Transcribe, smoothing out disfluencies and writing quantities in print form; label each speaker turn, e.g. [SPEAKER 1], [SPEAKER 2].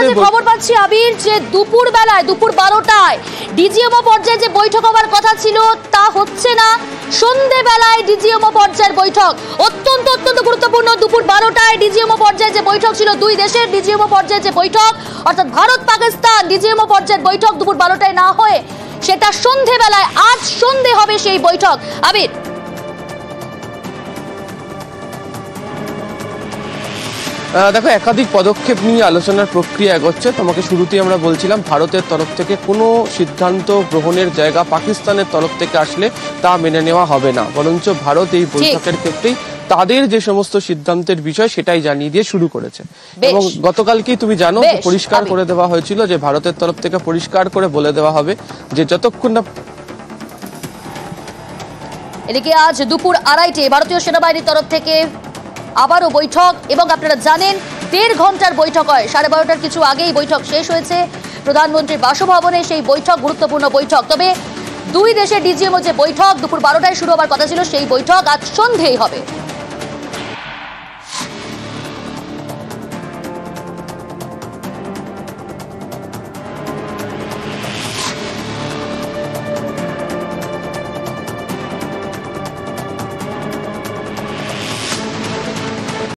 [SPEAKER 1] কাছে খবর পাচ্ছি আবির যে দুপুর 12টায় ডিজিএমও পর্যায়ে যে বৈঠক হওয়ার কথা ছিল তা হচ্ছে না, সন্ধ্যেবেলায় ডিজিএমও পর্যায়ের বৈঠক অত্যন্ত গুরুত্বপূর্ণ। দুপুর 12টায় ডিজিএমও পর্যায়ে যে বৈঠক ছিল, দুই দেশের ডিজিএমও পর্যায়ে যে বৈঠক অর্থাৎ ভারত পাকিস্তান ডিজিএমও পর্যায়ের বৈঠক দুপুর 12টায় না হয়ে সেটা সন্ধ্যেবেলায়, আজ সন্ধ্যে হবে সেই বৈঠক। আবির,
[SPEAKER 2] দেখো, একাধিক পদক্ষেপ নিয়ে আলোচনার প্রক্রিয়া এগোচ্ছে। তোমাকে শুরুতেই আমরা বলছিলাম ভারতের তরফ থেকে কোনো সিদ্ধান্ত গ্রহণের জায়গা পাকিস্তানের তরফ থেকে আসলে তা মেনে নেওয়া হবে না, বরঞ্চ ভারত এই বৈঠকের ক্ষেত্রেই তাদের যে সমস্ত সিদ্ধান্তের বিষয় সেটাই জানিয়ে দিয়ে শুরু করেছে। এবং গতকালকেই তুমি জানো পরিষ্কার করে দেওয়া হয়েছিল যে ভারতের তরফ থেকে পরিষ্কার করে বলে দেওয়া হবে যে যতক্ষণ না।
[SPEAKER 1] এদিকে আজ দুপুর 2:30টায় ভারতীয় সেনাবাহিনীর তরফ থেকে আবারও বৈঠক, এবং আপনারা জানেন 1.5 ঘন্টার বৈঠক হয়। 12:30টার কিছু আগেই বৈঠক শেষ হয়েছে প্রধানমন্ত্রীর বাসভবনে, সেই বৈঠক গুরুত্বপূর্ণ বৈঠক। তবে দুই দেশের ডিজিএমও যে বৈঠক দুপুর 12টায় শুরু হওয়ার কথা ছিল সেই বৈঠক আজ সন্ধ্যেই হবে।